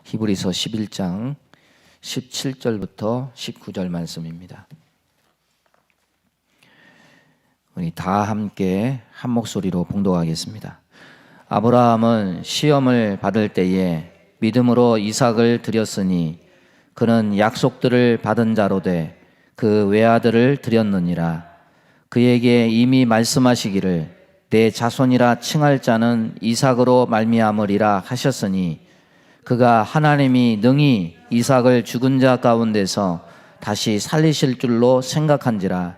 히브리서 11장 17절부터 19절 말씀입니다. 우리 다 함께 한 목소리로 봉독하겠습니다. 아브라함은 시험을 받을 때에 믿음으로 이삭을 드렸으니 그는 약속들을 받은 자로 돼 그 외아들을 드렸느니라. 그에게 이미 말씀하시기를 내 자손이라 칭할 자는 이삭으로 말미암으리라 하셨으니 그가 하나님이 능히 이삭을 죽은 자 가운데서 다시 살리실 줄로 생각한지라.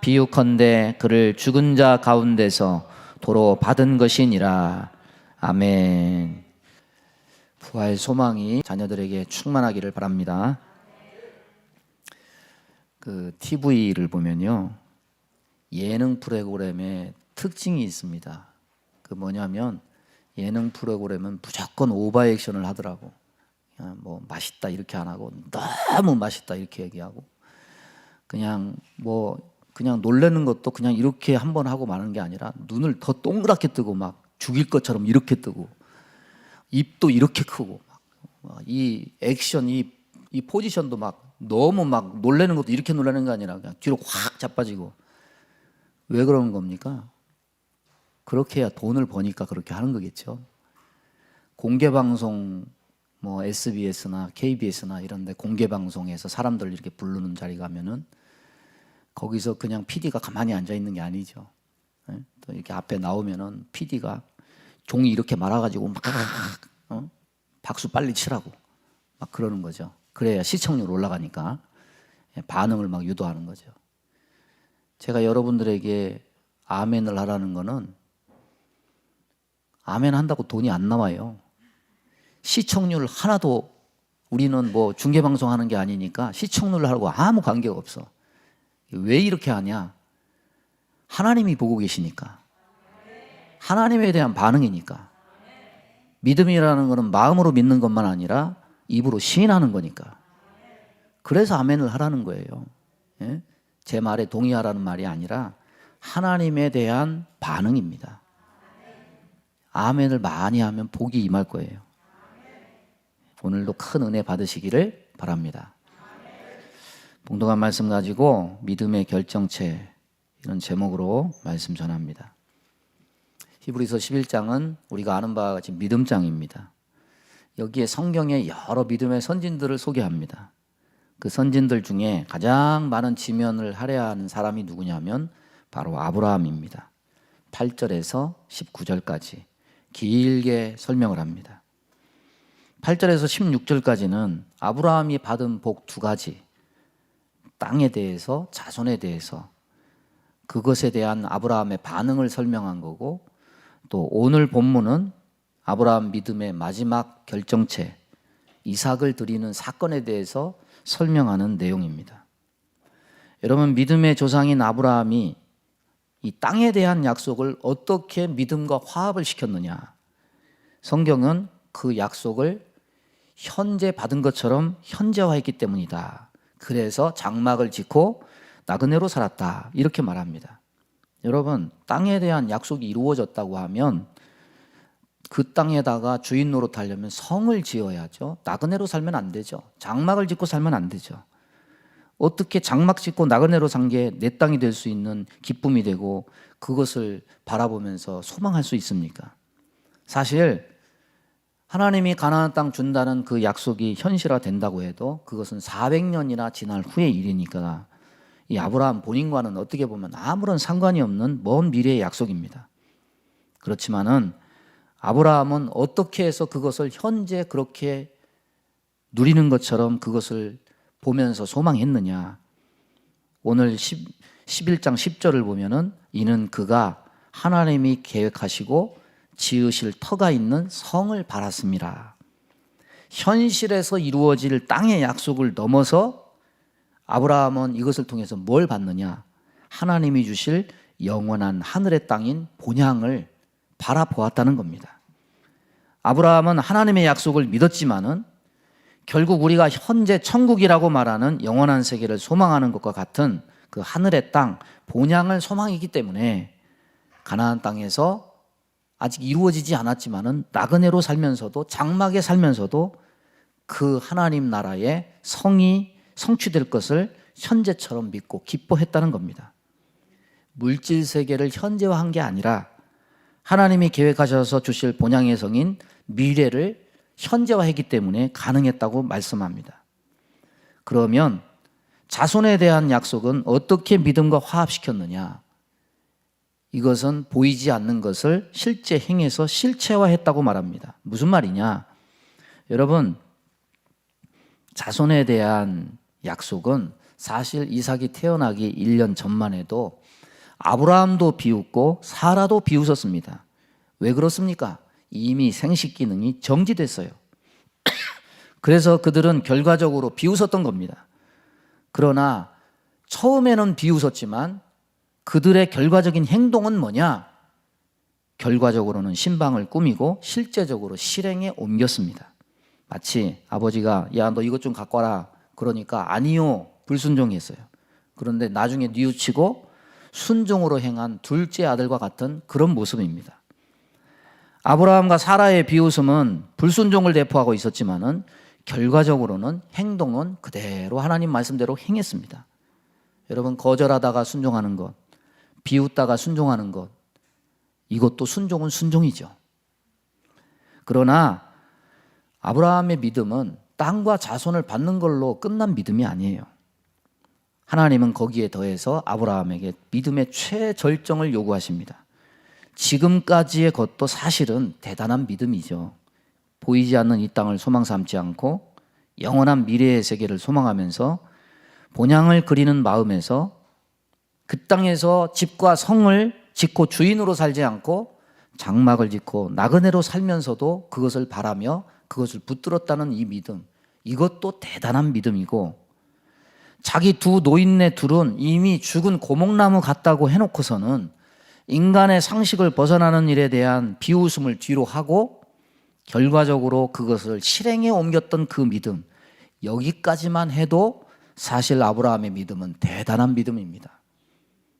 비유컨대 그를 죽은 자 가운데서 도로 받은 것이니라. 아멘. 부활 소망이 자녀들에게 충만하기를 바랍니다. 그 TV를 보면요, 예능 프로그램에 특징이 있습니다. 그 뭐냐면 예능 프로그램은 무조건 오버 액션을 하더라고. 그냥 뭐 맛있다 이렇게 안 하고 너무 맛있다 이렇게 얘기하고, 그냥 놀라는 것도 그냥 이렇게 한번 하고 마는 게 아니라 눈을 더 동그랗게 뜨고 막 죽일 것처럼 이렇게 뜨고 입도 이렇게 크고 막 이 액션 이 포지션도 막 너무 막 놀라는 것도 이렇게 놀라는 게 아니라 그냥 뒤로 확 자빠지고. 왜 그러는 겁니까? 그렇게 해야 돈을 버니까 그렇게 하는 거겠죠. 공개방송 뭐 SBS나 KBS나 이런 데 공개방송에서 사람들 이렇게 부르는 자리 가면은 거기서 그냥 PD가 가만히 앉아 있는 게 아니죠. 또 이렇게 앞에 나오면은 PD가 종이 이렇게 말아가지고 막 박수 빨리 치라고 막 그러는 거죠. 그래야 시청률 올라가니까 반응을 막 유도하는 거죠. 제가 여러분들에게 아멘을 하라는 거는 아멘 한다고 돈이 안 나와요. 시청률 하나도, 우리는 뭐 중계방송 하는 게 아니니까 시청률하고 아무 관계가 없어. 왜 이렇게 하냐? 하나님이 보고 계시니까. 하나님에 대한 반응이니까. 믿음이라는 것은 마음으로 믿는 것만 아니라 입으로 시인하는 거니까. 그래서 아멘을 하라는 거예요. 예? 제 말에 동의하라는 말이 아니라 하나님에 대한 반응입니다. 아멘을 많이 하면 복이 임할 거예요. 오늘도 큰 은혜 받으시기를 바랍니다. 봉독한 말씀 가지고 믿음의 결정체, 이런 제목으로 말씀 전합니다. 히브리서 11장은 우리가 아는 바와 같이 믿음장입니다. 여기에 성경의 여러 믿음의 선진들을 소개합니다. 그 선진들 중에 가장 많은 지면을 할애하는 사람이 누구냐면 바로 아브라함입니다. 8절에서 19절까지 길게 설명을 합니다. 8절에서 16절까지는 아브라함이 받은 복 두 가지, 땅에 대해서, 자손에 대해서, 그것에 대한 아브라함의 반응을 설명한 거고, 또 오늘 본문은 아브라함 믿음의 마지막 결정체, 이삭을 드리는 사건에 대해서 설명하는 내용입니다. 여러분, 믿음의 조상인 아브라함이 이 땅에 대한 약속을 어떻게 믿음과 화합을 시켰느냐? 성경은 그 약속을 현재 받은 것처럼 현재화했기 때문이다. 그래서 장막을 짓고 나그네로 살았다, 이렇게 말합니다. 여러분, 땅에 대한 약속이 이루어졌다고 하면 그 땅에다가 주인 노릇하려면 성을 지어야죠. 나그네로 살면 안 되죠. 장막을 짓고 살면 안 되죠. 어떻게 장막 짓고 나그네로 산 게 내 땅이 될 수 있는 기쁨이 되고 그것을 바라보면서 소망할 수 있습니까? 사실 하나님이 가나안 땅 준다는 그 약속이 현실화된다고 해도 그것은 400년이나 지날 후의 일이니까 이 아브라함 본인과는 어떻게 보면 아무런 상관이 없는 먼 미래의 약속입니다. 그렇지만은 아브라함은 어떻게 해서 그것을 현재 그렇게 누리는 것처럼 그것을 보면서 소망했느냐? 오늘 11장 10절을 보면은 이는 그가 하나님이 계획하시고 지으실 터가 있는 성을 바랐습니다. 현실에서 이루어질 땅의 약속을 넘어서 아브라함은 이것을 통해서 뭘 받느냐? 하나님이 주실 영원한 하늘의 땅인 본향을 바라보았다는 겁니다. 아브라함은 하나님의 약속을 믿었지만은 결국 우리가 현재 천국이라고 말하는 영원한 세계를 소망하는 것과 같은 그 하늘의 땅, 본향을 소망이기 때문에 가나안 땅에서 아직 이루어지지 않았지만은 나그네로 살면서도, 장막에 살면서도 그 하나님 나라의 성이 성취될 것을 현재처럼 믿고 기뻐했다는 겁니다. 물질 세계를 현재화한 게 아니라 하나님이 계획하셔서 주실 본향의 성인 미래를 현재화했기 때문에 가능했다고 말씀합니다. 그러면 자손에 대한 약속은 어떻게 믿음과 화합시켰느냐? 이것은 보이지 않는 것을 실제 행해서 실체화했다고 말합니다. 무슨 말이냐? 여러분, 자손에 대한 약속은 사실 이삭이 태어나기 1년 전만 해도 아브라함도 비웃고 사라도 비웃었습니다. 왜 그렇습니까? 이미 생식 기능이 정지됐어요. 그래서 그들은 결과적으로 비웃었던 겁니다. 그러나 처음에는 비웃었지만 그들의 결과적인 행동은 뭐냐? 결과적으로는 신방을 꾸미고 실제적으로 실행에 옮겼습니다. 마치 아버지가 야, 너 이것 좀 갖고 와라. 그러니까 아니요. 불순종했어요. 그런데 나중에 뉘우치고 순종으로 행한 둘째 아들과 같은 그런 모습입니다. 아브라함과 사라의 비웃음은 불순종을 내포하고 있었지만은 결과적으로는 행동은 그대로 하나님 말씀대로 행했습니다. 여러분, 거절하다가 순종하는 것, 비웃다가 순종하는 것, 이것도 순종은 순종이죠. 그러나 아브라함의 믿음은 땅과 자손을 받는 걸로 끝난 믿음이 아니에요. 하나님은 거기에 더해서 아브라함에게 믿음의 최절정을 요구하십니다. 지금까지의 것도 사실은 대단한 믿음이죠. 보이지 않는 이 땅을 소망 삼지 않고 영원한 미래의 세계를 소망하면서 본향을 그리는 마음에서 그 땅에서 집과 성을 짓고 주인으로 살지 않고 장막을 짓고 나그네로 살면서도 그것을 바라며 그것을 붙들었다는 이 믿음, 이것도 대단한 믿음이고, 자기 두 노인네 둘은 이미 죽은 고목나무 같다고 해놓고서는 인간의 상식을 벗어나는 일에 대한 비웃음을 뒤로 하고 결과적으로 그것을 실행에 옮겼던 그 믿음, 여기까지만 해도 사실 아브라함의 믿음은 대단한 믿음입니다.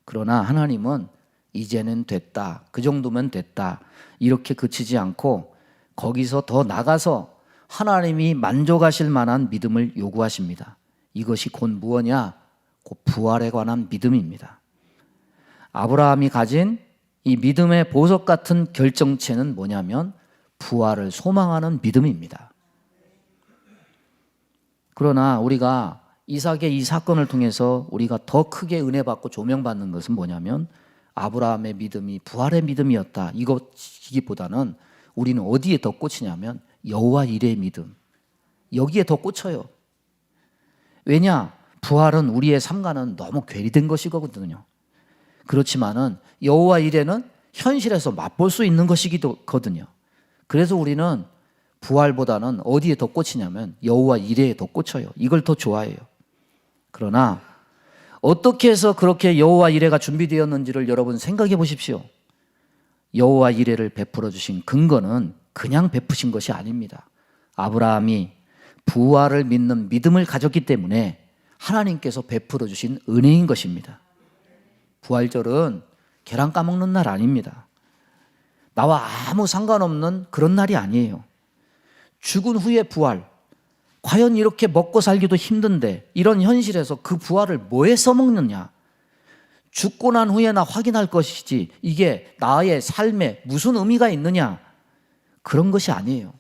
그러나 하나님은 이제는 됐다, 그 정도면 됐다, 이렇게 그치지 않고 거기서 더 나가서 하나님이 만족하실 만한 믿음을 요구하십니다. 이것이 곧 무엇이냐? 곧 부활에 관한 믿음입니다. 아브라함이 가진 이 믿음의 보석 같은 결정체는 뭐냐면 부활을 소망하는 믿음입니다. 그러나 우리가 이삭의 이 사건을 통해서 우리가 더 크게 은혜 받고 조명받는 것은 뭐냐면 아브라함의 믿음이 부활의 믿음이었다, 이것이기보다는 우리는 어디에 더 꽂히냐면 여호와 이레의 믿음, 여기에 더 꽂혀요. 왜냐? 부활은 우리의 삶과는 너무 괴리된 것이거든요. 그렇지만은 여호와 이레는 현실에서 맛볼 수 있는 것이거든요. 그래서 우리는 부활보다는 어디에 더 꽂히냐면 여호와 이레에 더 꽂혀요. 이걸 더 좋아해요. 그러나 어떻게 해서 그렇게 여호와 이레가 준비되었는지를 여러분 생각해 보십시오. 여호와 이레를 베풀어 주신 근거는 그냥 베푸신 것이 아닙니다. 아브라함이 부활을 믿는 믿음을 가졌기 때문에 하나님께서 베풀어 주신 은혜인 것입니다. 부활절은 계란 까먹는 날 아닙니다. 나와 아무 상관없는 그런 날이 아니에요. 죽은 후에 부활, 과연 이렇게 먹고 살기도 힘든데 이런 현실에서 그 부활을 뭐에 써먹느냐? 죽고 난 후에 나 확인할 것이지 이게 나의 삶에 무슨 의미가 있느냐? 그런 것이 아니에요.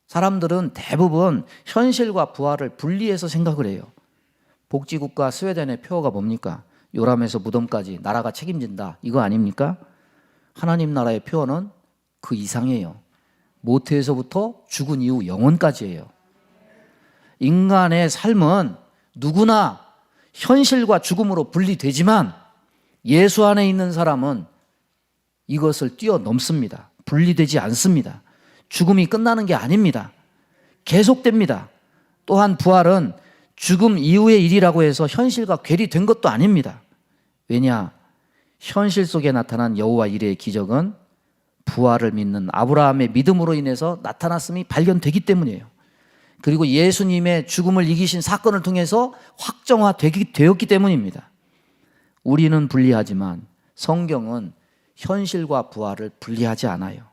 사람들은 대부분 현실과 부활을 분리해서 생각을 해요. 복지국가 스웨덴의 표어가 뭡니까? 요람에서 무덤까지 나라가 책임진다, 이거 아닙니까? 하나님 나라의 표어는 그 이상이에요. 모태에서부터 죽은 이후 영원까지예요. 인간의 삶은 누구나 현실과 죽음으로 분리되지만 예수 안에 있는 사람은 이것을 뛰어넘습니다. 분리되지 않습니다. 죽음이 끝나는 게 아닙니다. 계속됩니다. 또한 부활은 죽음 이후의 일이라고 해서 현실과 괴리된 것도 아닙니다. 왜냐? 현실 속에 나타난 여호와 이레의 기적은 부활을 믿는 아브라함의 믿음으로 인해서 나타났음이 발견되기 때문이에요. 그리고 예수님의 죽음을 이기신 사건을 통해서 확정화되었기 때문입니다. 우리는 분리하지만 성경은 현실과 부활을 분리하지 않아요.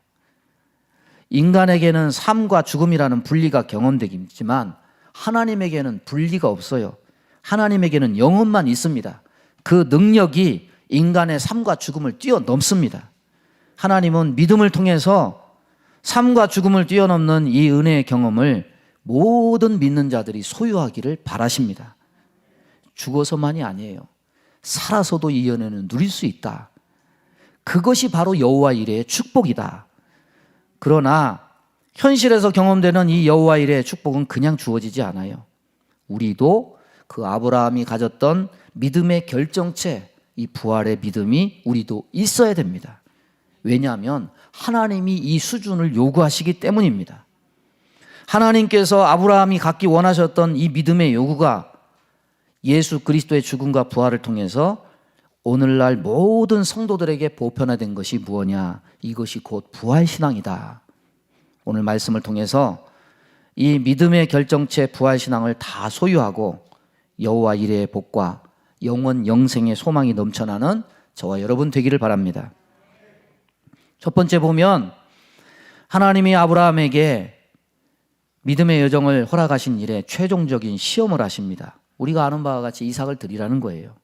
인간에게는 삶과 죽음이라는 분리가 경험되겠지만 하나님에게는 분리가 없어요. 하나님에게는 영혼만 있습니다. 그 능력이 인간의 삶과 죽음을 뛰어넘습니다. 하나님은 믿음을 통해서 삶과 죽음을 뛰어넘는 이 은혜의 경험을 모든 믿는 자들이 소유하기를 바라십니다. 죽어서만이 아니에요. 살아서도 이 은혜는 누릴 수 있다. 그것이 바로 여호와 이레의 축복이다. 그러나 현실에서 경험되는 이 여호와 이레의 축복은 그냥 주어지지 않아요. 우리도 그 아브라함이 가졌던 믿음의 결정체, 이 부활의 믿음이 우리도 있어야 됩니다. 왜냐하면 하나님이 이 수준을 요구하시기 때문입니다. 하나님께서 아브라함이 갖기 원하셨던 이 믿음의 요구가 예수 그리스도의 죽음과 부활을 통해서 오늘날 모든 성도들에게 보편화된 것이 무엇이냐? 이것이 곧 부활신앙이다. 오늘 말씀을 통해서 이 믿음의 결정체 부활신앙을 다 소유하고 여호와 이레의 복과 영원 영생의 소망이 넘쳐나는 저와 여러분 되기를 바랍니다. 첫 번째 보면 하나님이 아브라함에게 믿음의 여정을 허락하신 일에 최종적인 시험을 하십니다. 우리가 아는 바와 같이 이삭을 드리라는 거예요.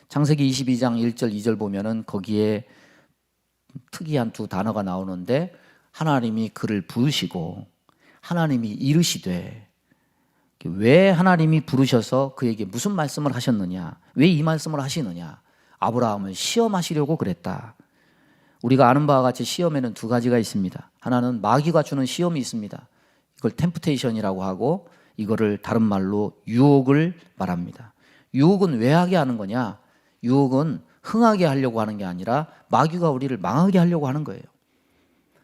창세기 22장 1절 2절 보면은 거기에 특이한 두 단어가 나오는데 하나님이 그를 부르시고 하나님이 이르시되, 왜 하나님이 부르셔서 그에게 무슨 말씀을 하셨느냐? 왜 이 말씀을 하시느냐? 아브라함을 시험하시려고 그랬다. 우리가 아는 바와 같이 시험에는 두 가지가 있습니다. 하나는 마귀가 주는 시험이 있습니다. 이걸 템프테이션이라고 하고 이거를 다른 말로 유혹을 말합니다. 유혹은 왜 하게 하는 거냐? 유혹은 흥하게 하려고 하는 게 아니라 마귀가 우리를 망하게 하려고 하는 거예요.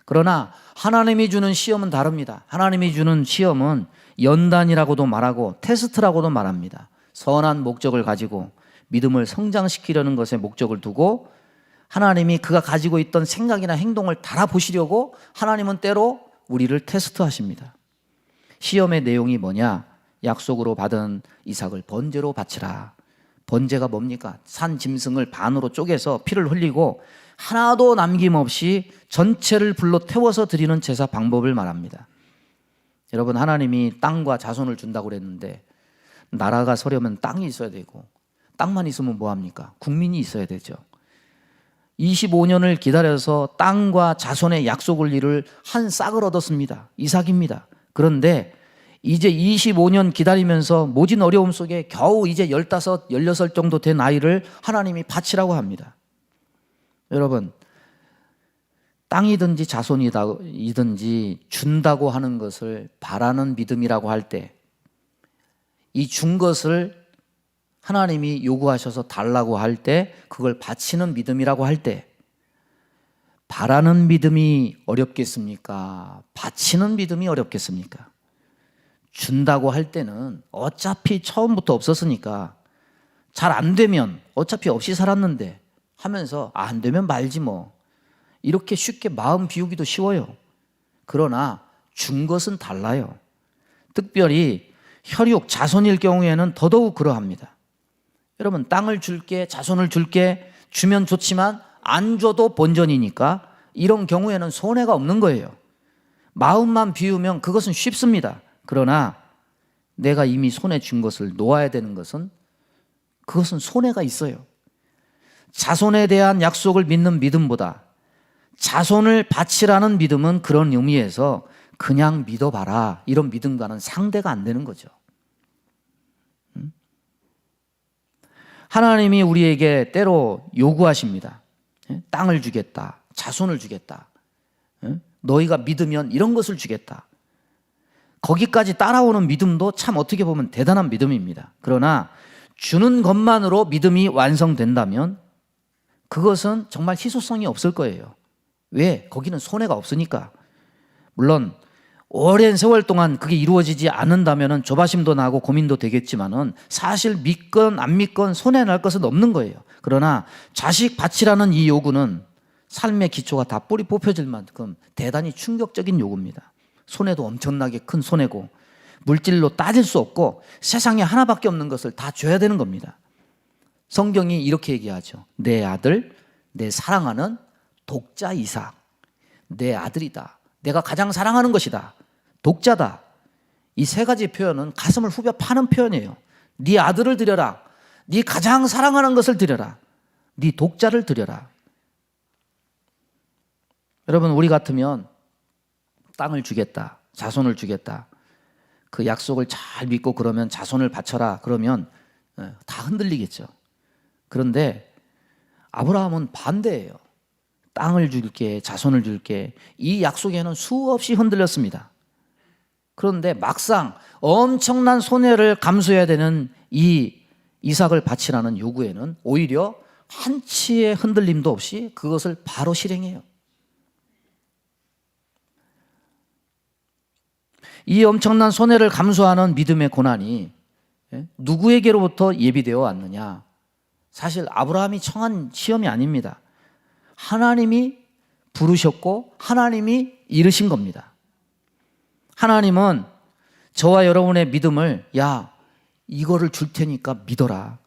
그러나 하나님이 주는 시험은 다릅니다. 하나님이 주는 시험은 연단이라고도 말하고 테스트라고도 말합니다. 선한 목적을 가지고 믿음을 성장시키려는 것에 목적을 두고 하나님이 그가 가지고 있던 생각이나 행동을 달아보시려고 하나님은 때로 우리를 테스트하십니다. 시험의 내용이 뭐냐? 약속으로 받은 이삭을 번제로 바치라. 번제가 뭡니까? 산 짐승을 반으로 쪼개서 피를 흘리고 하나도 남김없이 전체를 불로 태워서 드리는 제사 방법을 말합니다. 여러분, 하나님이 땅과 자손을 준다고 그랬는데 나라가 서려면 땅이 있어야 되고 땅만 있으면 뭐합니까? 국민이 있어야 되죠. 25년을 기다려서 땅과 자손의 약속을 이룰 한 싹을 얻었습니다. 이삭입니다. 그런데 이제 25년 기다리면서 모진 어려움 속에 겨우 이제 15, 16 정도 된 아이를 하나님이 바치라고 합니다. 여러분, 땅이든지 자손이든지 준다고 하는 것을 바라는 믿음이라고 할 때, 이 준 것을 하나님이 요구하셔서 달라고 할 때, 그걸 바치는 믿음이라고 할 때, 바라는 믿음이 어렵겠습니까? 바치는 믿음이 어렵겠습니까? 준다고 할 때는 어차피 처음부터 없었으니까 잘 안 되면 어차피 없이 살았는데 하면서 안 되면 말지 뭐, 이렇게 쉽게 마음 비우기도 쉬워요. 그러나 준 것은 달라요. 특별히 혈육 자손일 경우에는 더더욱 그러합니다. 여러분, 땅을 줄게, 자손을 줄게, 주면 좋지만 안 줘도 본전이니까 이런 경우에는 손해가 없는 거예요. 마음만 비우면 그것은 쉽습니다. 그러나 내가 이미 손에 준 것을 놓아야 되는 것은, 그것은 손해가 있어요. 자손에 대한 약속을 믿는 믿음보다 자손을 바치라는 믿음은 그런 의미에서 그냥 믿어봐라, 이런 믿음과는 상대가 안 되는 거죠. 하나님이 우리에게 때로 요구하십니다. 땅을 주겠다, 자손을 주겠다, 너희가 믿으면 이런 것을 주겠다. 거기까지 따라오는 믿음도 참 어떻게 보면 대단한 믿음입니다. 그러나 주는 것만으로 믿음이 완성된다면 그것은 정말 희소성이 없을 거예요. 왜? 거기는 손해가 없으니까. 물론 오랜 세월 동안 그게 이루어지지 않는다면 조바심도 나고 고민도 되겠지만은 사실 믿건 안 믿건 손해 날 것은 없는 거예요. 그러나 자식 바치라는 이 요구는 삶의 기초가 다 뿌리 뽑혀질 만큼 대단히 충격적인 요구입니다. 손해도 엄청나게 큰 손해고 물질로 따질 수 없고 세상에 하나밖에 없는 것을 다 줘야 되는 겁니다. 성경이 이렇게 얘기하죠. 내 아들, 내 사랑하는 독자 이삭, 내 아들이다, 내가 가장 사랑하는 것이다. 독자다. 이 세 가지 표현은 가슴을 후벼 파는 표현이에요. 네 아들을 드려라. 네 가장 사랑하는 것을 드려라. 네 독자를 드려라. 여러분, 우리 같으면 땅을 주겠다. 자손을 주겠다. 그 약속을 잘 믿고 그러면 자손을 바쳐라. 그러면 다 흔들리겠죠. 그런데 아브라함은 반대예요. 땅을 줄게, 자손을 줄게. 이 약속에는 수없이 흔들렸습니다. 그런데 막상 엄청난 손해를 감수해야 되는 이 이삭을 바치라는 요구에는 오히려 한치의 흔들림도 없이 그것을 바로 실행해요. 이 엄청난 손해를 감수하는 믿음의 고난이 누구에게로부터 예비되어 왔느냐? 사실 아브라함이 청한 시험이 아닙니다. 하나님이 부르셨고 하나님이 이르신 겁니다. 하나님은 저와 여러분의 믿음을 야, 이거를 줄 테니까 믿어라.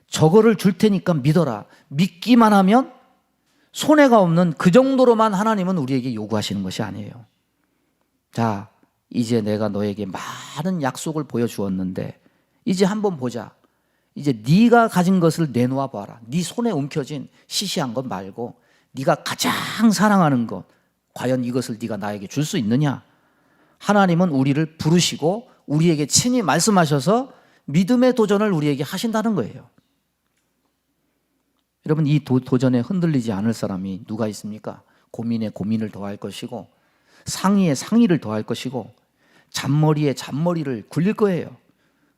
저거를 줄 테니까 믿어라. 믿기만 하면 손해가 없는 그 정도로만 하나님은 우리에게 요구하시는 것이 아니에요. 자, 이제 내가 너에게 많은 약속을 보여주었는데 이제 한번 보자. 이제 네가 가진 것을 내놓아 봐라. 네 손에 움켜진 시시한 것 말고 네가 가장 사랑하는 것, 과연 이것을 네가 나에게 줄 수 있느냐? 하나님은 우리를 부르시고 우리에게 친히 말씀하셔서 믿음의 도전을 우리에게 하신다는 거예요. 여러분, 이 도전에 흔들리지 않을 사람이 누가 있습니까? 고민에 고민을 더할 것이고 상의에 상의를 더할 것이고 잔머리에 잔머리를 굴릴 거예요.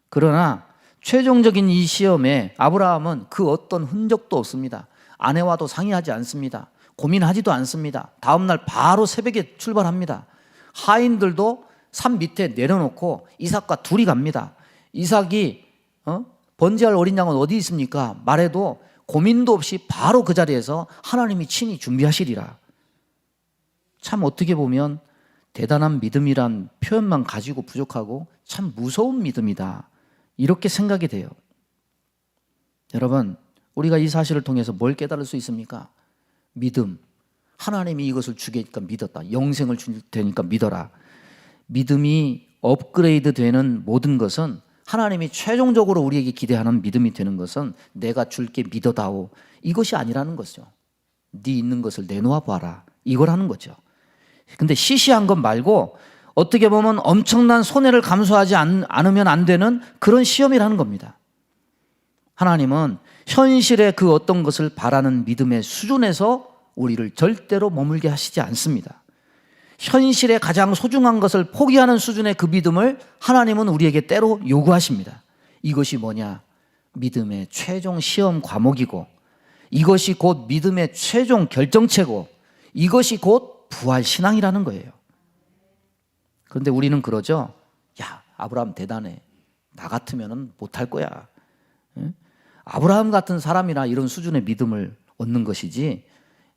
그러나 최종적인 이 시험에 아브라함은 그 어떤 흔적도 없습니다. 아내와도 상의하지 않습니다. 고민하지도 않습니다. 다음날 바로 새벽에 출발합니다. 하인들도 산 밑에 내려놓고 이삭과 둘이 갑니다. 이삭이 번제할 어린 양은 어디 있습니까? 말해도 고민도 없이 바로 그 자리에서 하나님이 친히 준비하시리라. 참 어떻게 보면 대단한 믿음이란 표현만 가지고 부족하고 참 무서운 믿음이다. 이렇게 생각이 돼요. 여러분, 우리가 이 사실을 통해서 뭘 깨달을 수 있습니까? 믿음. 하나님이 이것을 주겠으니까 믿었다. 영생을 줄 테니까 믿어라. 믿음이 업그레이드 되는 모든 것은 하나님이 최종적으로 우리에게 기대하는 믿음이 되는 것은 내가 줄게 믿어다오. 이것이 아니라는 거죠. 네 있는 것을 내놓아 봐라. 이거라는 거죠. 근데 시시한 것 말고 어떻게 보면 엄청난 손해를 감수하지 않으면 안 되는 그런 시험이라는 겁니다. 하나님은 현실의 그 어떤 것을 바라는 믿음의 수준에서 우리를 절대로 머물게 하시지 않습니다. 현실의 가장 소중한 것을 포기하는 수준의 그 믿음을 하나님은 우리에게 때로 요구하십니다. 이것이 뭐냐? 믿음의 최종 시험 과목이고 이것이 곧 믿음의 최종 결정체고 이것이 곧 부활신앙이라는 거예요. 그런데 우리는 그러죠. 야, 아브라함 대단해. 나 같으면 못할 거야. 아브라함 같은 사람이나 이런 수준의 믿음을 얻는 것이지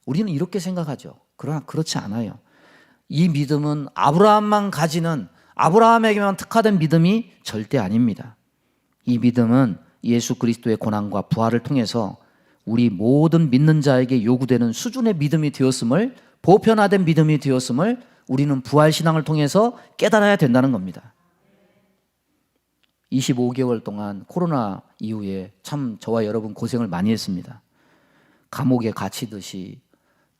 우리는 이렇게 생각하죠. 그러나 그렇지 않아요. 이 믿음은 아브라함만 가지는 아브라함에게만 특화된 믿음이 절대 아닙니다. 이 믿음은 예수 그리스도의 고난과 부활을 통해서 우리 모든 믿는 자에게 요구되는 수준의 믿음이 되었음을, 보편화된 믿음이 되었음을 우리는 부활신앙을 통해서 깨달아야 된다는 겁니다. 25개월 동안 코로나 이후에 참 저와 여러분 고생을 많이 했습니다. 감옥에 갇히듯이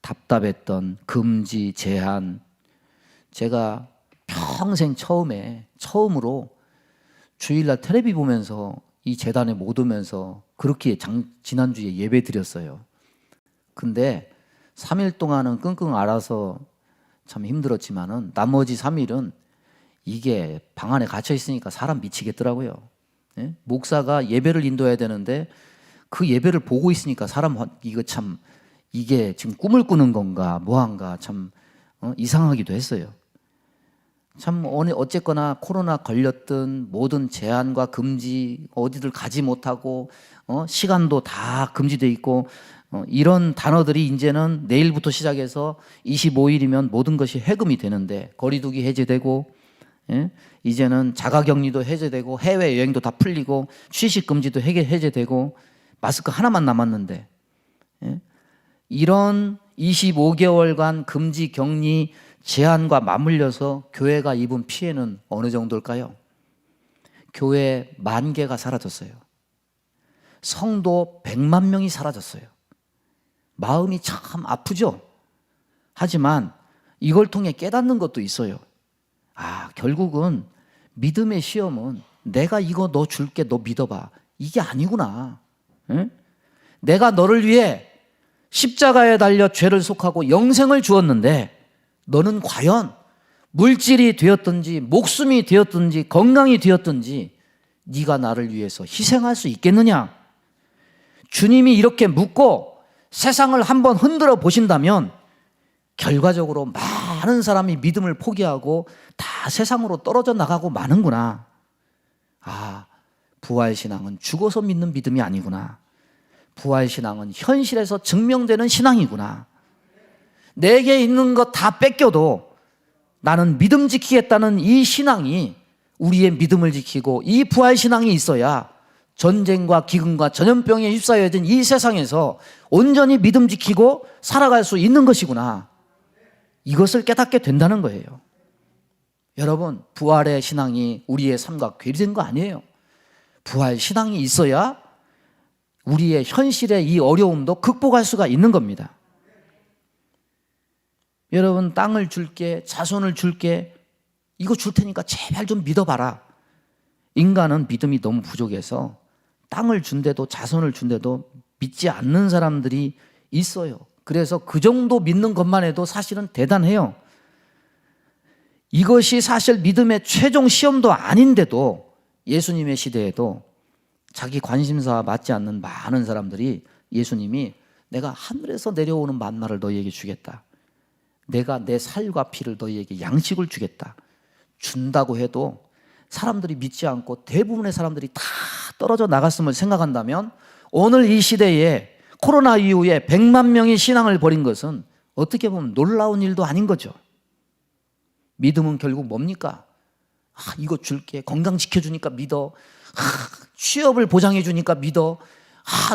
답답했던 금지, 제한. 제가 평생 처음으로 주일날 텔레비 보면서 이 재단에 못 오면서 그렇게 지난주에 예배 드렸어요. 근데 3일 동안은 끙끙 앓아서 참 힘들었지만은 나머지 3일은 이게 방 안에 갇혀 있으니까 사람 미치겠더라고요. 예? 목사가 예배를 인도해야 되는데 그 예배를 보고 있으니까 사람 이게 지금 꿈을 꾸는 건가 뭐한가 참 이상하기도 했어요. 참 어쨌거나 코로나 걸렸든 모든 제한과 금지 어디들 가지 못하고 시간도 다 금지돼 있고 이런 단어들이 이제는 내일부터 시작해서 25일이면 모든 것이 해금이 되는데 거리두기 해제되고 이제는 자가격리도 해제되고 해외여행도 다 풀리고 취식금지도 해제되고 마스크 하나만 남았는데 이런 25개월간 금지 격리 재난과 맞물려서 교회가 입은 피해는 어느 정도일까요? 교회 10,000개가 사라졌어요. 성도 100만 명이 사라졌어요. 마음이 참 아프죠? 하지만 이걸 통해 깨닫는 것도 있어요. 결국은 믿음의 시험은 내가 이거 너 줄게, 너 믿어봐, 이게 아니구나. 응? 내가 너를 위해 십자가에 달려 죄를 속하고 영생을 주었는데 너는 과연 물질이 되었든지 목숨이 되었든지 건강이 되었든지 네가 나를 위해서 희생할 수 있겠느냐? 주님이 이렇게 묻고 세상을 한번 흔들어 보신다면 결과적으로 많은 사람이 믿음을 포기하고 다 세상으로 떨어져 나가고 마는구나. 부활신앙은 죽어서 믿는 믿음이 아니구나. 부활신앙은 현실에서 증명되는 신앙이구나. 내게 있는 것 다 뺏겨도 나는 믿음 지키겠다는 이 신앙이, 우리의 믿음을 지키고 이 부활신앙이 있어야 전쟁과 기근과 전염병에 휩싸여진 이 세상에서 온전히 믿음 지키고 살아갈 수 있는 것이구나. 이것을 깨닫게 된다는 거예요. 여러분, 부활의 신앙이 우리의 삶과 괴리된 거 아니에요. 부활 신앙이 있어야 우리의 현실의 이 어려움도 극복할 수가 있는 겁니다. 여러분, 땅을 줄게, 자손을 줄게, 이거 줄 테니까 제발 좀 믿어봐라. 인간은 믿음이 너무 부족해서 땅을 준대도 자손을 준대도 믿지 않는 사람들이 있어요. 그래서 그 정도 믿는 것만 해도 사실은 대단해요. 이것이 사실 믿음의 최종 시험도 아닌데도 예수님의 시대에도 자기 관심사와 맞지 않는 많은 사람들이 예수님이 내가 하늘에서 내려오는 만나를 너희에게 주겠다, 내가 내 살과 피를 너희에게 양식을 주겠다, 준다고 해도 사람들이 믿지 않고 대부분의 사람들이 다 떨어져 나갔음을 생각한다면 오늘 이 시대에 코로나 이후에 100만 명이 신앙을 버린 것은 어떻게 보면 놀라운 일도 아닌 거죠. 믿음은 결국 뭡니까? 이거 줄게, 건강 지켜주니까 믿어, 취업을 보장해 주니까 믿어,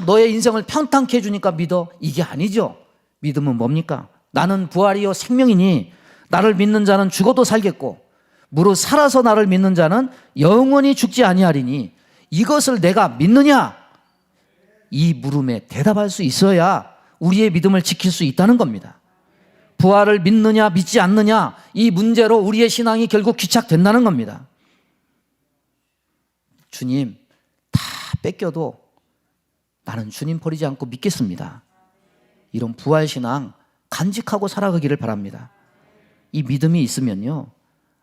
너의 인생을 평탄케 해주니까 믿어, 이게 아니죠. 믿음은 뭡니까? 나는 부활이요 생명이니 나를 믿는 자는 죽어도 살겠고 무릇 살아서 나를 믿는 자는 영원히 죽지 아니하리니 이것을 내가 믿느냐? 이 물음에 대답할 수 있어야 우리의 믿음을 지킬 수 있다는 겁니다. 부활을 믿느냐 믿지 않느냐, 이 문제로 우리의 신앙이 결국 귀착된다는 겁니다. 주님 다 뺏겨도 나는 주님 버리지 않고 믿겠습니다. 이런 부활신앙 간직하고 살아가기를 바랍니다. 이 믿음이 있으면요,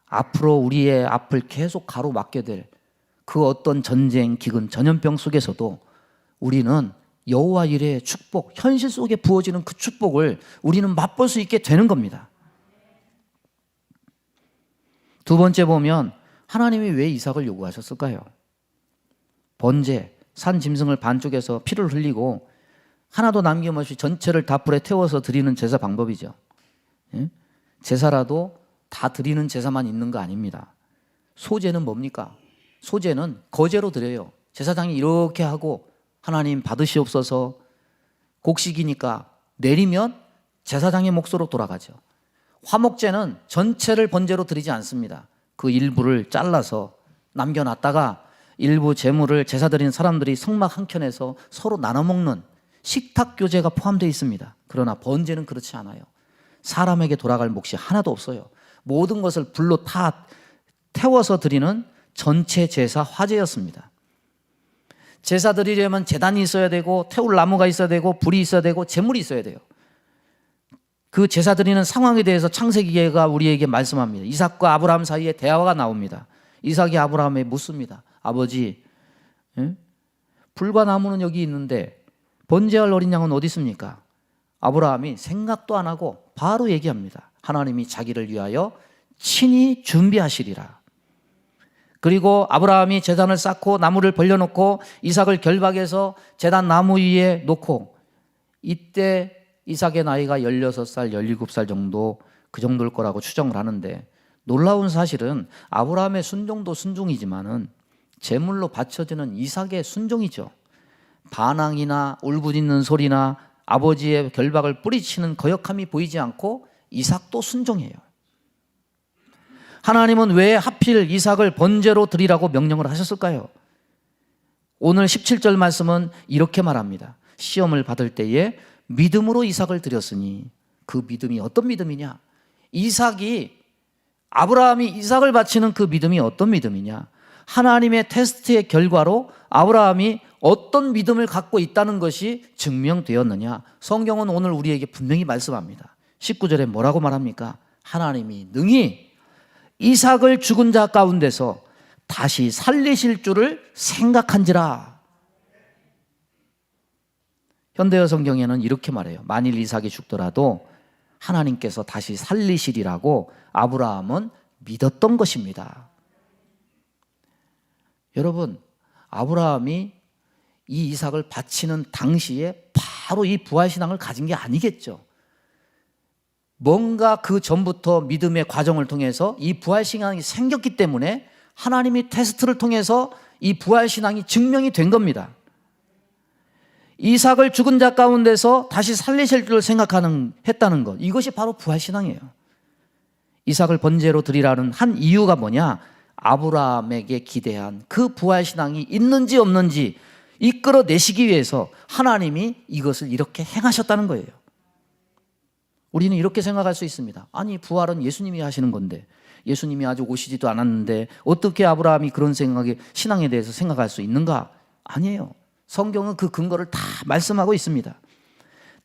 앞으로 우리의 앞을 계속 가로막게 될 그 어떤 전쟁, 기근, 전염병 속에서도 우리는 여호와 이레의 축복, 현실 속에 부어지는 그 축복을 우리는 맛볼 수 있게 되는 겁니다. 두 번째 보면 하나님이 왜 이삭을 요구하셨을까요? 번제, 산 짐승을 반쪽에서 피를 흘리고 하나도 남김없이 전체를 다 불에 태워서 드리는 제사 방법이죠. 제사라도 다 드리는 제사만 있는 거 아닙니다. 소제는 뭡니까? 소제는 거제로 드려요. 제사장이 이렇게 하고 하나님 받으시옵소서, 곡식이니까 내리면 제사장의 몫으로 돌아가죠. 화목제는 전체를 번제로 드리지 않습니다. 그 일부를 잘라서 남겨놨다가 일부 제물을 제사 드리는 사람들이 성막 한켠에서 서로 나눠 먹는 식탁교제가 포함되어 있습니다. 그러나 번제는 그렇지 않아요. 사람에게 돌아갈 몫이 하나도 없어요. 모든 것을 불로 다 태워서 드리는 전체 제사 화제였습니다. 제사 드리려면 제단이 있어야 되고 태울 나무가 있어야 되고 불이 있어야 되고 제물이 있어야 돼요. 그 제사 드리는 상황에 대해서 창세기가 우리에게 말씀합니다. 이삭과 아브라함 사이에 대화가 나옵니다. 이삭이 아브라함에 묻습니다. 아버지, 불과 나무는 여기 있는데 번제할 어린 양은 어디 있습니까? 아브라함이 생각도 안 하고 바로 얘기합니다. 하나님이 자기를 위하여 친히 준비하시리라. 그리고 아브라함이 제단을 쌓고 나무를 벌려놓고 이삭을 결박해서 제단 나무 위에 놓고, 이때 이삭의 나이가 16살, 17살 정도, 그 정도일 거라고 추정을 하는데, 놀라운 사실은 아브라함의 순종도 순종이지만은 제물로 바쳐지는 이삭의 순종이죠. 반항이나 울부짖는 소리나 아버지의 결박을 뿌리치는 거역함이 보이지 않고 이삭도 순종해요. 하나님은 왜 하필 이삭을 번제로 드리라고 명령을 하셨을까요? 오늘 17절 말씀은 이렇게 말합니다. 시험을 받을 때에 믿음으로 이삭을 드렸으니, 그 믿음이 어떤 믿음이냐? 아브라함이 이삭을 바치는 그 믿음이 어떤 믿음이냐? 하나님의 테스트의 결과로 아브라함이 어떤 믿음을 갖고 있다는 것이 증명되었느냐? 성경은 오늘 우리에게 분명히 말씀합니다. 19절에 뭐라고 말합니까? 하나님이 능히 이삭을 죽은 자 가운데서 다시 살리실 줄을 생각한지라. 현대어 성경에는 이렇게 말해요. 만일 이삭이 죽더라도 하나님께서 다시 살리시리라고 아브라함은 믿었던 것입니다. 여러분, 아브라함이 이 이삭을 바치는 당시에 바로 이 부활신앙을 가진 게 아니겠죠. 뭔가 그 전부터 믿음의 과정을 통해서 이 부활신앙이 생겼기 때문에 하나님이 테스트를 통해서 이 부활신앙이 증명이 된 겁니다. 이삭을 죽은 자 가운데서 다시 살리실 줄 했다는 것, 이것이 바로 부활신앙이에요. 이삭을 번제로 드리라는 한 이유가 뭐냐? 아브라함에게 기대한 그 부활신앙이 있는지 없는지 이끌어내시기 위해서 하나님이 이것을 이렇게 행하셨다는 거예요. 우리는 이렇게 생각할 수 있습니다. 아니, 부활은 예수님이 하시는 건데, 예수님이 아직 오시지도 않았는데 어떻게 아브라함이 그런 신앙에 대해서 생각할 수 있는가? 아니에요. 성경은 그 근거를 다 말씀하고 있습니다.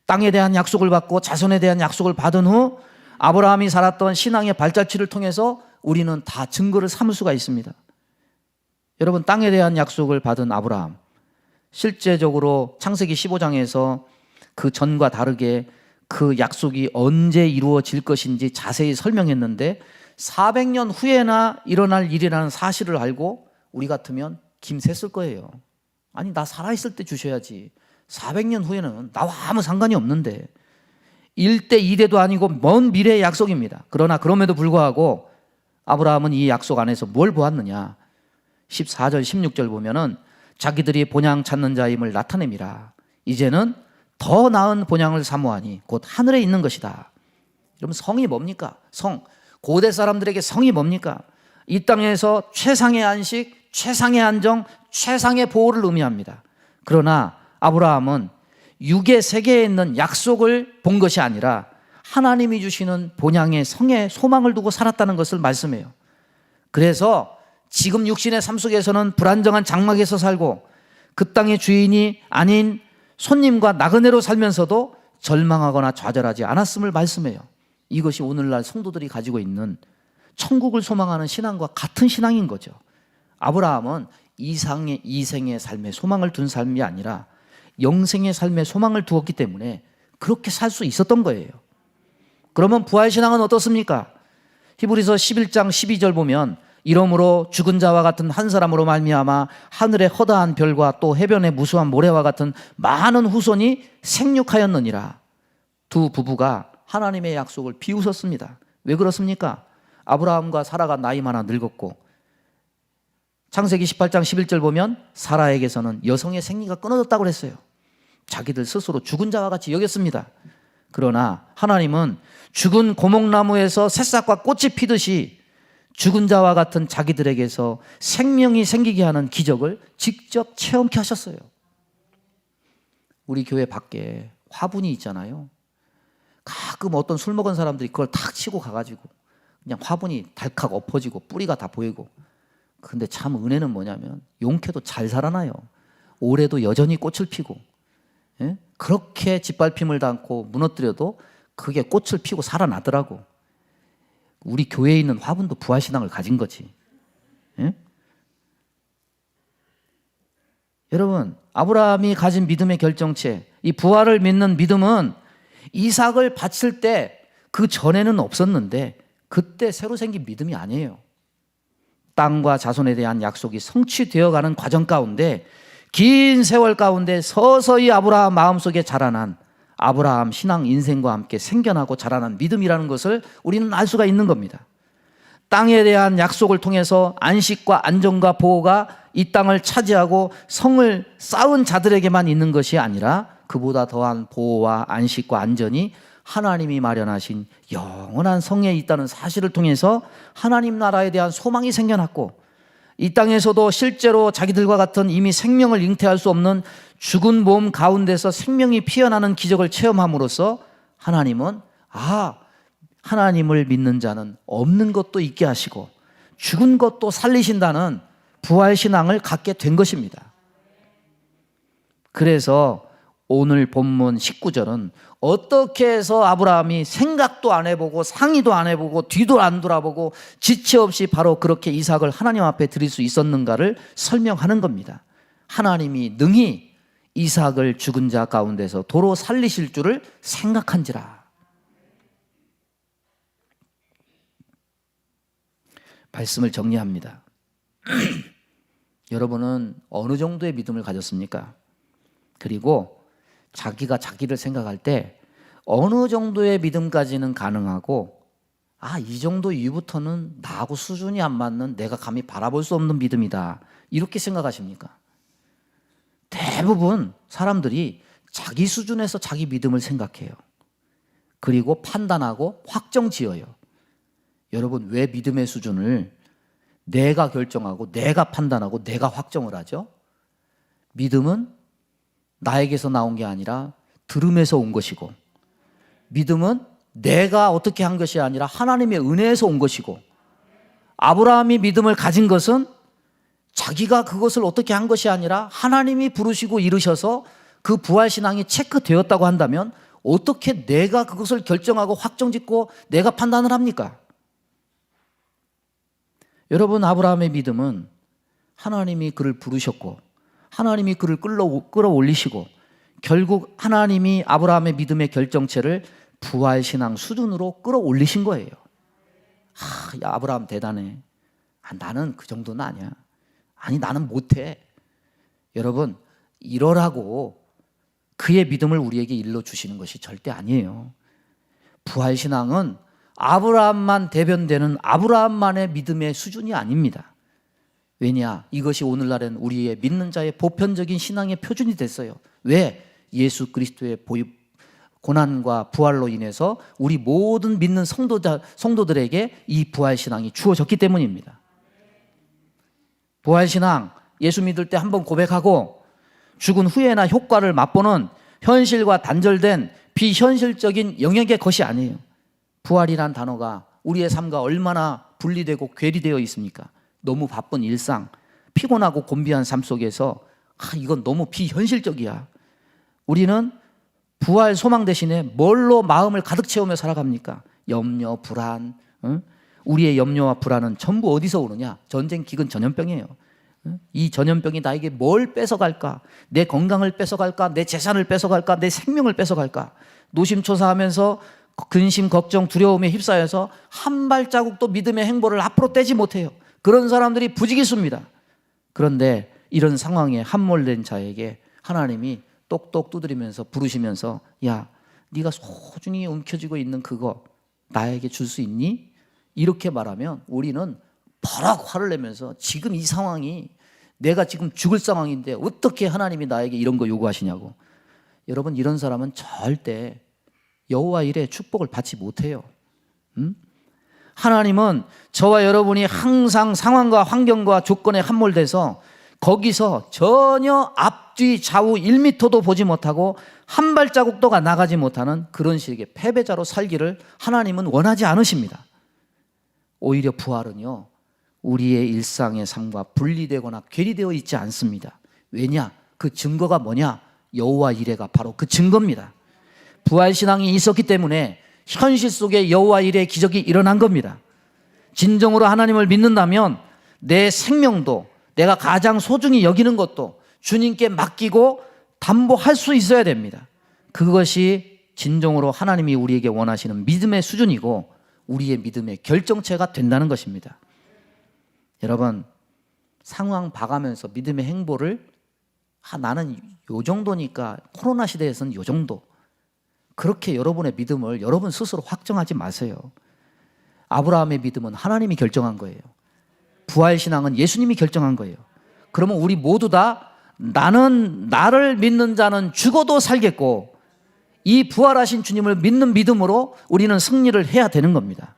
땅에 대한 약속을 받고 자손에 대한 약속을 받은 후 아브라함이 살았던 신앙의 발자취를 통해서 우리는 다 증거를 삼을 수가 있습니다. 여러분, 땅에 대한 약속을 받은 아브라함, 실제적으로 창세기 15장에서 그 전과 다르게 그 약속이 언제 이루어질 것인지 자세히 설명했는데 400년 후에나 일어날 일이라는 사실을 알고 우리 같으면 김샜을 거예요. 아니, 나 살아있을 때 주셔야지. 400년 후에는 나와 아무 상관이 없는데. 1대 2대도 아니고 먼 미래의 약속입니다. 그러나 그럼에도 불구하고 아브라함은 이 약속 안에서 뭘 보았느냐? 14절 16절 보면은 자기들이 본향 찾는 자임을 나타냅니다. 이제는 더 나은 본향을 사모하니 곧 하늘에 있는 것이다. 여러분, 성이 뭡니까? 고대 사람들에게 성이 뭡니까? 이 땅에서 최상의 안식, 최상의 안정, 최상의 보호를 의미합니다. 그러나 아브라함은 육의 세계에 있는 약속을 본 것이 아니라 하나님이 주시는 본향의 성에 소망을 두고 살았다는 것을 말씀해요. 그래서 지금 육신의 삶 속에서는 불안정한 장막에서 살고 그 땅의 주인이 아닌 손님과 나그네로 살면서도 절망하거나 좌절하지 않았음을 말씀해요. 이것이 오늘날 성도들이 가지고 있는 천국을 소망하는 신앙과 같은 신앙인 거죠. 아브라함은 이생의 삶에 소망을 둔 삶이 아니라 영생의 삶에 소망을 두었기 때문에 그렇게 살 수 있었던 거예요. 그러면 부활신앙은 어떻습니까? 히브리서 11장 12절 보면 이러므로 죽은 자와 같은 한 사람으로 말미암아 하늘의 허다한 별과 또 해변의 무수한 모래와 같은 많은 후손이 생육하였느니라. 두 부부가 하나님의 약속을 비웃었습니다. 왜 그렇습니까? 아브라함과 사라가 나이 많아 늙었고 창세기 18장 11절 보면 사라에게서는 여성의 생리가 끊어졌다고 그랬어요. 자기들 스스로 죽은 자와 같이 여겼습니다. 그러나 하나님은 죽은 고목나무에서 새싹과 꽃이 피듯이 죽은 자와 같은 자기들에게서 생명이 생기게 하는 기적을 직접 체험케 하셨어요. 우리 교회 밖에 화분이 있잖아요. 가끔 어떤 술 먹은 사람들이 그걸 탁 치고 가가지고 그냥 화분이 달칵 엎어지고 뿌리가 다 보이고. 근데 참 은혜는 뭐냐면 용케도 잘 살아나요. 올해도 여전히 꽃을 피고, 예? 그렇게 짓밟힘을 당하고 무너뜨려도 그게 꽃을 피고 살아나더라고. 우리 교회에 있는 화분도 부활신앙을 가진 거지. 예? 여러분, 아브라함이 가진 믿음의 결정체, 이 부활을 믿는 믿음은 이삭을 바칠 때 그 전에는 없었는데 그때 새로 생긴 믿음이 아니에요. 땅과 자손에 대한 약속이 성취되어가는 과정 가운데 긴 세월 가운데 서서히 아브라함 마음속에 자라난 아브라함 신앙 인생과 함께 생겨나고 자라난 믿음이라는 것을 우리는 알 수가 있는 겁니다. 땅에 대한 약속을 통해서 안식과 안정과 보호가 이 땅을 차지하고 성을 쌓은 자들에게만 있는 것이 아니라 그보다 더한 보호와 안식과 안전이 하나님이 마련하신 영원한 성에 있다는 사실을 통해서 하나님 나라에 대한 소망이 생겨났고, 이 땅에서도 실제로 자기들과 같은 이미 생명을 잉태할 수 없는 죽은 몸 가운데서 생명이 피어나는 기적을 체험함으로써 하나님은 하나님을 믿는 자는 없는 것도 있게 하시고 죽은 것도 살리신다는 부활신앙을 갖게 된 것입니다. 그래서 오늘 본문 19절은 어떻게 해서 아브라함이 생각도 안 해보고 상의도 안 해보고 뒤도 안 돌아보고 지체 없이 바로 그렇게 이삭을 하나님 앞에 드릴 수 있었는가를 설명하는 겁니다. 하나님이 능히 이삭을 죽은 자 가운데서 도로 살리실 줄을 생각한지라. 말씀을 정리합니다. 여러분은 어느 정도의 믿음을 가졌습니까? 그리고 자기가 자기를 생각할 때 어느 정도의 믿음까지는 가능하고 이 정도 이후부터는 나하고 수준이 안 맞는, 내가 감히 바라볼 수 없는 믿음이다, 이렇게 생각하십니까? 대부분 사람들이 자기 수준에서 자기 믿음을 생각해요. 그리고 판단하고 확정 지어요. 여러분, 왜 믿음의 수준을 내가 결정하고 내가 판단하고 내가 확정을 하죠? 믿음은 나에게서 나온 게 아니라 들음에서 온 것이고, 믿음은 내가 어떻게 한 것이 아니라 하나님의 은혜에서 온 것이고, 아브라함이 믿음을 가진 것은 자기가 그것을 어떻게 한 것이 아니라 하나님이 부르시고 이르셔서 그 부활신앙이 체크되었다고 한다면 어떻게 내가 그것을 결정하고 확정짓고 내가 판단을 합니까? 여러분, 아브라함의 믿음은 하나님이 그를 부르셨고 하나님이 그를 끌어올리시고 결국 하나님이 아브라함의 믿음의 결정체를 부활신앙 수준으로 끌어올리신 거예요. 야, 아브라함 대단해. 나는 그 정도는 아니야. 나는 못해. 여러분, 이러라고 그의 믿음을 우리에게 일러주시는 것이 절대 아니에요. 부활신앙은 아브라함만 대변되는 아브라함만의 믿음의 수준이 아닙니다. 왜냐? 이것이 오늘날엔 우리의 믿는 자의 보편적인 신앙의 표준이 됐어요. 왜? 예수 그리스도의 고난과 부활로 인해서 우리 모든 믿는 성도들에게 이 부활신앙이 주어졌기 때문입니다. 부활신앙, 예수 믿을 때 한번 고백하고 죽은 후에나 효과를 맛보는 현실과 단절된 비현실적인 영역의 것이 아니에요. 부활이란 단어가 우리의 삶과 얼마나 분리되고 괴리되어 있습니까? 너무 바쁜 일상, 피곤하고 곤비한 삶 속에서 이건 너무 비현실적이야. 우리는 부활 소망 대신에 뭘로 마음을 가득 채우며 살아갑니까? 염려, 불안. 우리의 염려와 불안은 전부 어디서 오느냐? 전쟁, 기근, 전염병이에요. 이 전염병이 나에게 뭘 뺏어갈까? 내 건강을 뺏어갈까? 내 재산을 뺏어갈까? 내 생명을 뺏어갈까? 노심초사하면서 근심, 걱정, 두려움에 휩싸여서 한 발자국도 믿음의 행보를 앞으로 떼지 못해요. 그런 사람들이 부지기수입니다. 그런데 이런 상황에 함몰된 자에게 하나님이 똑똑 두드리면서 부르시면서, 야, 네가 소중히 움켜쥐고 있는 그거 나에게 줄 수 있니? 이렇게 말하면 우리는 버럭 화를 내면서, 지금 이 상황이 내가 지금 죽을 상황인데 어떻게 하나님이 나에게 이런 거 요구하시냐고. 여러분, 이런 사람은 절대 여호와 일의 축복을 받지 못해요. 하나님은 저와 여러분이 항상 상황과 환경과 조건에 함몰돼서 거기서 전혀 앞뒤 좌우 1미터도 보지 못하고 한 발자국도 나가지 못하는 그런 식의 패배자로 살기를 하나님은 원하지 않으십니다. 오히려 부활은요, 우리의 일상의 삶과 분리되거나 괴리되어 있지 않습니다. 왜냐? 그 증거가 뭐냐? 여호와 이레가 바로 그 증거입니다. 부활신앙이 있었기 때문에 현실 속에 여호와 이레의 기적이 일어난 겁니다. 진정으로 하나님을 믿는다면 내 생명도, 내가 가장 소중히 여기는 것도 주님께 맡기고 담보할 수 있어야 됩니다. 그것이 진정으로 하나님이 우리에게 원하시는 믿음의 수준이고 우리의 믿음의 결정체가 된다는 것입니다. 여러분, 상황 봐가면서 믿음의 행보를 나는 요 정도니까, 코로나 시대에서는 요 정도, 그렇게 여러분의 믿음을 여러분 스스로 확정하지 마세요. 아브라함의 믿음은 하나님이 결정한 거예요. 부활신앙은 예수님이 결정한 거예요. 그러면 우리 모두 다 나를 믿는 자는 죽어도 살겠고 이 부활하신 주님을 믿는 믿음으로 우리는 승리를 해야 되는 겁니다.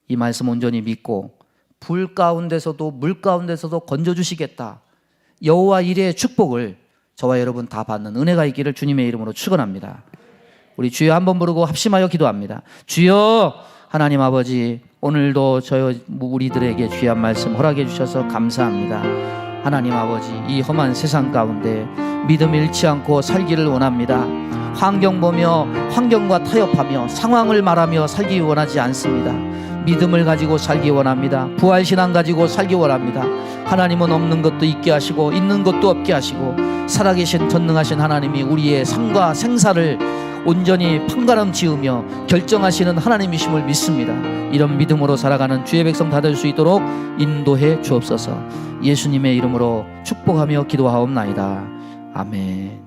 이 말씀 온전히 믿고 불 가운데서도 물 가운데서도 건져주시겠다, 여호와 이레의 축복을 저와 여러분 다 받는 은혜가 있기를 주님의 이름으로 축원합니다. 우리 주여 한번 부르고 합심하여 기도합니다. 주여, 하나님 아버지, 오늘도 우리들에게 귀한 말씀 허락해 주셔서 감사합니다. 하나님 아버지, 이 험한 세상 가운데 믿음 잃지 않고 살기를 원합니다. 환경 보며 환경과 타협하며 상황을 말하며 살기 원하지 않습니다. 믿음을 가지고 살기 원합니다. 부활신앙 가지고 살기 원합니다. 하나님은 없는 것도 있게 하시고 있는 것도 없게 하시고 살아계신 전능하신 하나님이 우리의 삶과 생사를 온전히 판가름 지으며 결정하시는 하나님이심을 믿습니다. 이런 믿음으로 살아가는 주의 백성 다 될 수 있도록 인도해 주옵소서. 예수님의 이름으로 축복하며 기도하옵나이다. 아멘.